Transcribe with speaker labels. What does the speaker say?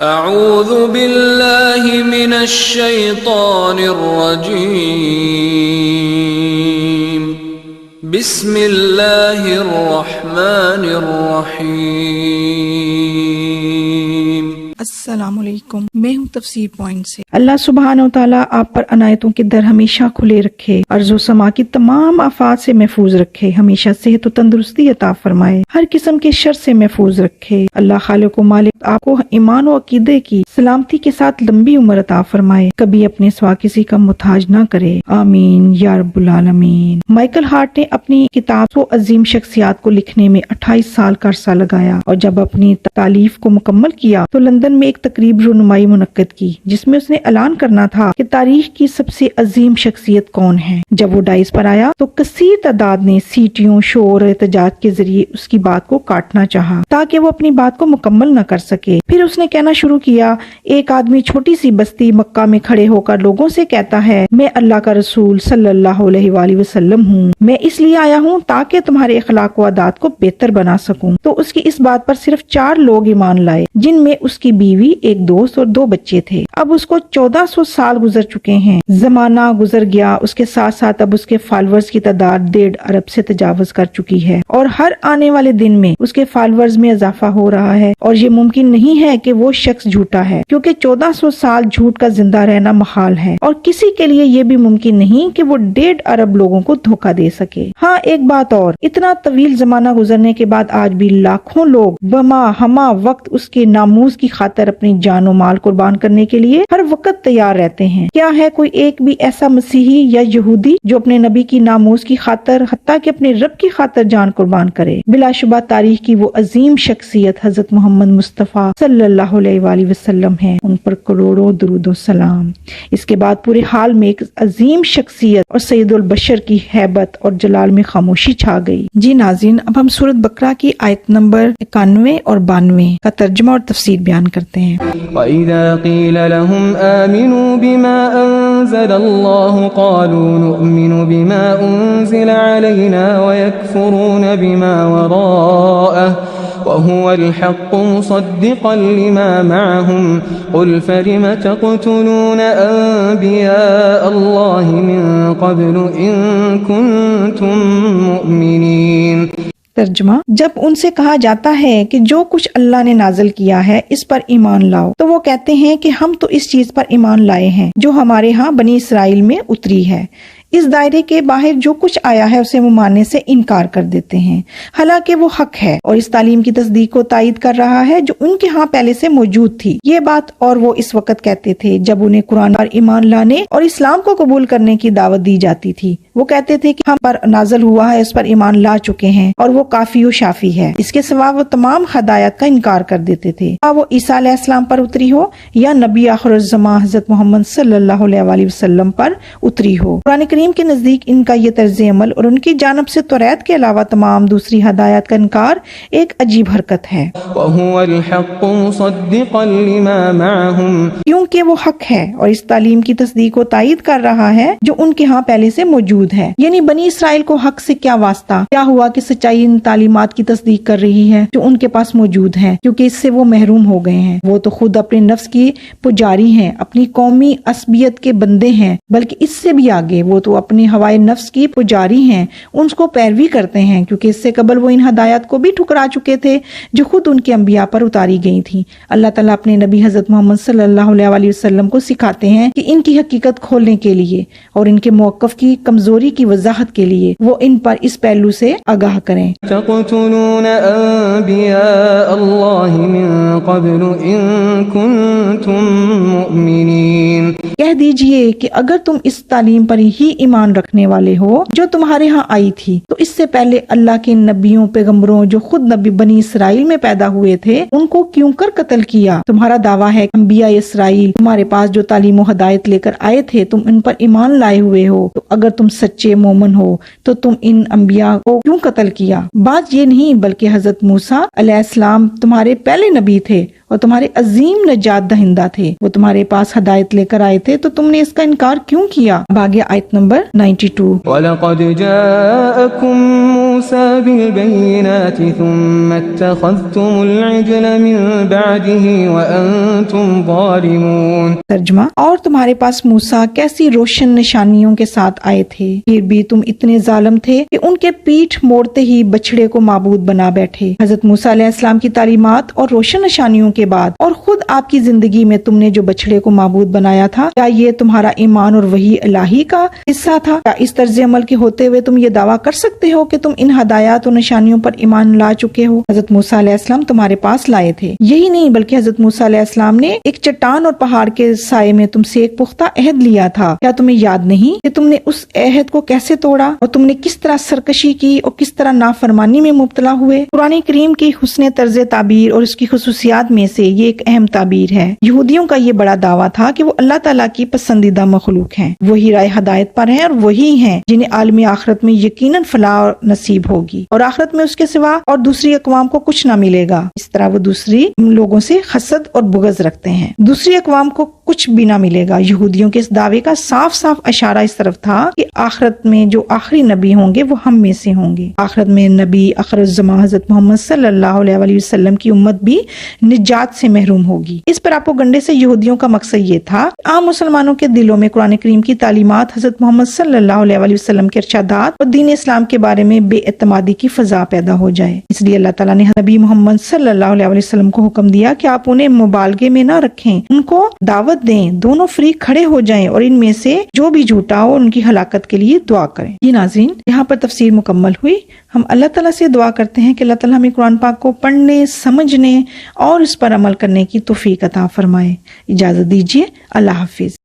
Speaker 1: اعوذ باللہ من الشیطان الرجیم بسم اللہ الرحمن الرحیم۔
Speaker 2: السلام علیکم، میں ہوں تفسیر پوائنٹ سے۔ اللہ سبحانہ و تعالیٰ آپ پر عنایتوں کے در ہمیشہ کھلے رکھے، ارض و سما کی تمام آفات سے محفوظ رکھے، ہمیشہ صحت و تندرستی عطا فرمائے، ہر قسم کے شر سے محفوظ رکھے۔ اللہ خالق و مالک آپ کو ایمان و عقیدے کی سلامتی کے ساتھ لمبی عمر عطا فرمائے، کبھی اپنے سوا کسی کا محتاج نہ کرے، آمین یا رب العالمین۔ مائیکل ہارٹ نے اپنی کتاب و عظیم شخصیات کو لکھنے میں 28 سال کا عرصہ لگایا، اور جب اپنی تالیف کو مکمل کیا تو لندن میں ایک تقریب رونمائی منعقد کی، جس میں اس نے اعلان کرنا تھا کہ تاریخ کی سب سے عظیم شخصیت کون ہے۔ جب وہ ڈائز پر آیا تو کثیر تعداد نے سیٹیوں، شور اور احتجاج کے ذریعے اس کی بات کو کاٹنا چاہا تاکہ وہ اپنی بات کو مکمل نہ کر سکے۔ پھر اس نے کہنا شروع کیا، ایک آدمی چھوٹی سی بستی مکہ میں کھڑے ہو کر لوگوں سے کہتا ہے، میں اللہ کا رسول صلی اللہ علیہ وآلہ وسلم ہوں، میں اس لیے آیا ہوں تاکہ تمہارے اخلاق و عادات کو بہتر بنا سکوں۔ تو اس کی اس بات پر صرف 4 لوگ ایمان لائے، جن میں اس کی بیوی، ایک دوست اور 2 بچے تھے۔ اب اس کو 1400 سال گزر چکے ہیں، زمانہ گزر گیا، اس کے ساتھ ساتھ اب اس کے فالورز کی تعداد 1.5 ارب سے تجاوز کر چکی ہے، اور ہر آنے والے دن میں اس کے فالورز میں اضافہ ہو رہا ہے، اور یہ ممکن نہیں ہے کہ وہ شخص جھوٹا ہے، کیونکہ 1400 سال جھوٹ کا زندہ رہنا محال ہے، اور کسی کے لیے یہ بھی ممکن نہیں کہ وہ 1.5 ارب لوگوں کو دھوکہ دے سکے۔ ہاں ایک بات اور، اتنا طویل زمانہ گزرنے کے بعد آج بھی لاکھوں لوگ بما ہما وقت اس کے ناموس کی خاطر اپنی جان و مال قربان کرنے کے لیے ہر وقت تیار رہتے ہیں۔ کیا ہے کوئی ایک بھی ایسا مسیحی یا یہودی جو اپنے نبی کی ناموس کی خاطر، حتیٰ کہ اپنے رب کی خاطر جان قربان کرے؟ بلا شبہ تاریخ کی وہ عظیم شخصیت حضرت محمد مصطفیٰ صلی اللہ علیہ وآلہ وسلم ہیں، ان پر کروڑوں درود و سلام۔ اس کے بعد پورے حال میں ایک عظیم شخصیت اور سید البشر کی ہیبت اور جلال میں خاموشی چھا گئی۔ جی ناظرین، اب ہم سورۃ بقرہ کی آیت نمبر 91 اور 92 کا ترجمہ اور تفسیر بیان کرتے ہیں۔
Speaker 3: وَإِذَا قِيلَ لَهُمْ آمِنُوا بِمَا أَنزَلَ اللَّهُ قَالُوا نُؤْمِنُ بِمَا أُنزِلَ عَلَيْنَا وَيَكْفُرُونَ بِمَا وَرَاءَهُ وَهُوَ الْحَقُّ مُصَدِّقًا لِمَا مَعَهُمْ قُلْ فَلِمَ تَقْتُلُونَ أَنبِيَاءَ اللَّهِ مِن قَبْلُ إِن كُنتُم مُّؤْمِنِينَ۔
Speaker 2: ترجمہ، جب ان سے کہا جاتا ہے کہ جو کچھ اللہ نے نازل کیا ہے اس پر ایمان لاؤ، تو وہ کہتے ہیں کہ ہم تو اس چیز پر ایمان لائے ہیں جو ہمارے ہاں بنی اسرائیل میں اتری ہے۔ اس دائرے کے باہر جو کچھ آیا ہے اسے وہ ماننے سے انکار کر دیتے ہیں، حالانکہ وہ حق ہے، اور اس تعلیم کی تصدیق کو تائید کر رہا ہے جو ان کے ہاں پہلے سے موجود تھی۔ یہ بات اور وہ اس وقت کہتے تھے جب انہیں قرآن پر ایمان لانے اور اسلام کو قبول کرنے کی دعوت دی جاتی تھی۔ وہ کہتے تھے کہ ہم پر نازل ہوا ہے، اس پر ایمان لا چکے ہیں، اور وہ کافی و شافی ہے، اس کے سوا وہ تمام ہدایت کا انکار کر دیتے تھے، وہ عیسیٰ علیہ السلام پر اتری ہو یا نبی آخر الزمان حضرت محمد صلی اللہ علیہ وآلہ وسلم پر اتری ہو۔ قرآن کریم کے نزدیک ان کا یہ طرز عمل اور ان کی جانب سے توریت کے علاوہ تمام دوسری ہدایات کا انکار ایک عجیب حرکت ہے۔
Speaker 3: وَهُوَ الْحَقُّ مُصَدِّقًا لِمَا مَعَهُمْ،
Speaker 2: کیونکہ وہ حق ہے اور اس تعلیم کی تصدیق کو تائید کر رہا ہے جو ان کے ہاں پہلے سے موجود ہے۔ یعنی بنی اسرائیل کو حق سے کیا واسطہ؟ کیا ہوا کہ سچائی ان تعلیمات کی تصدیق کر رہی ہے جو ان کے پاس موجود ہے، کیونکہ اس سے وہ محروم ہو گئے ہیں۔ وہ تو خود اپنے نفس کی پجاری ہیں، اپنی قومی عصبیت کے بندے ہیں، بلکہ اس سے بھی آگے وہ تو اپنی ہوائے نفس کی پجاری ہیں، ان کو پیروی کرتے ہیں، کیونکہ اس سے قبل وہ ان ہدایات کو بھی ٹھکرا چکے تھے جو خود ان کے انبیاء پر اتاری گئی تھیں۔ اللہ تعالیٰ اپنے نبی حضرت محمد صلی اللہ علیہ وآلہ وسلم کو سکھاتے ہیں کہ ان کی حقیقت کھولنے کے لیے اور ان کے موقف کی کمزوری کی وضاحت کے لیے وہ ان پر اس پہلو سے آگاہ کریں۔
Speaker 3: تَقْتُلُونَ أَنبِيَاءَ اللَّهِ مِن قَبْلُ إِن كُنتُم مُّؤْمِنِينَ۔
Speaker 2: کہہ دیجئے کہ اگر تم اس تعلیم پر ہی ایمان رکھنے والے ہو جو تمہارے ہاں آئی تھی، تو اس سے پہلے اللہ کے نبیوں، پیغمبروں جو خود نبی بنی اسرائیل میں پیدا ہوئے تھے، ان کو کیوں کر قتل کیا؟ تمہارا دعویٰ ہے کہ انبیاء اسرائیل تمہارے پاس جو تعلیم و ہدایت لے کر آئے تھے تم ان پر ایمان لائے ہوئے ہو، تو اگر تم سچے مومن ہو تو تم ان انبیاء کو کیوں قتل کیا؟ بات یہ نہیں بلکہ حضرت موسیٰ علیہ السلام تمہارے پہلے نبی تھے اور تمہارے عظیم نجات دہندہ تھے، وہ تمہارے پاس ہدایت لے کر آئے تھے، تو تم نے اس کا انکار کیوں کیا؟ اب آگے آیت نمبر 92۔
Speaker 3: وَلَقَدْ جَاءَكُم موسى بالبينات ثم اتخذتم العجل من بعده وأنتم ظالمون۔
Speaker 2: ترجمہ، اور تمہارے پاس موسیٰ کیسی روشن نشانیوں کے ساتھ آئے تھے، پھر بھی تم اتنے ظالم تھے کہ ان کے پیٹھ موڑتے ہی بچڑے کو معبود بنا بیٹھے۔ حضرت موسیٰ علیہ السلام کی تعلیمات اور روشن نشانیوں کے بعد اور خود آپ کی زندگی میں تم نے جو بچڑے کو معبود بنایا تھا، کیا یہ تمہارا ایمان اور وحی الہی کا حصہ تھا؟ کیا اس طرز عمل کے ہوتے ہوئے تم یہ دعویٰ کر سکتے ہو کہ تم ان ہدایات اور نشانیوں پر ایمان لا چکے ہو؟ حضرت موسیٰ علیہ السلام تمہارے پاس لائے تھے۔ یہی نہیں بلکہ حضرت موسیٰ علیہ السلام نے ایک چٹان اور پہاڑ کے سائے میں تم سے ایک پختہ عہد لیا تھا۔ کیا تمہیں یاد نہیں کہ تم نے اس عہد کو کیسے توڑا اور تم نے کس طرح سرکشی کی اور کس طرح نافرمانی میں مبتلا ہوئے؟ قرآن کریم کی حسن طرز تعبیر اور اس کی خصوصیات میں سے یہ ایک اہم تعبیر ہے۔ یہودیوں کا یہ بڑا دعویٰ تھا کہ وہ اللہ تعالیٰ کی پسندیدہ مخلوق ہیں، وہی رائے ہدایت پر ہیں اور وہی ہیں جنہیں عالم آخرت میں یقیناً فلاح نصیب ہوگی اور آخرت میں اس کے سوا اور دوسری اقوام کو کچھ نہ ملے گا۔ اس طرح وہ دوسری لوگوں سے حسد اور بغض رکھتے ہیں، دوسری اقوام کو کچھ بھی نہ ملے گا۔ یہودیوں کے اس دعوے کا صاف صاف اشارہ اس طرف تھا کہ آخرت میں جو آخری نبی ہوں گے وہ ہم میں سے ہوں گے۔ آخرت میں نبی آخر الزمان حضرت محمد صلی اللہ علیہ وآلہ وسلم کی امت بھی نجات سے محروم ہوگی۔ اس پراپوگنڈے سے یہودیوں کا مقصد یہ تھا عام مسلمانوں کے دلوں میں قرآن کریم کی تعلیمات، حضرت محمد صلی اللہ علیہ وآلہ وسلم کے ارشادات اور دین اسلام کے بارے میں بے اعتمادی کی فضا پیدا ہو جائے۔ اس لیے اللہ تعالیٰ نے نبی محمد صلی اللہ علیہ وآلہ وسلم کو حکم دیا کہ آپ انہیں مبالغے میں نہ رکھیں، ان کو دعوت دیں، دونوں فریق کھڑے ہو جائیں اور ان میں سے جو بھی جھوٹا ہو ان کی ہلاکت کے لیے دعا کریں۔ یہ ناظرین، یہاں پر تفسیر مکمل ہوئی۔ ہم اللہ تعالیٰ سے دعا کرتے ہیں کہ اللہ تعالیٰ ہمیں قرآن پاک کو پڑھنے، سمجھنے اور اس پر عمل کرنے کی توفیق عطا فرمائے۔ اجازت دیجیے، اللہ حافظ۔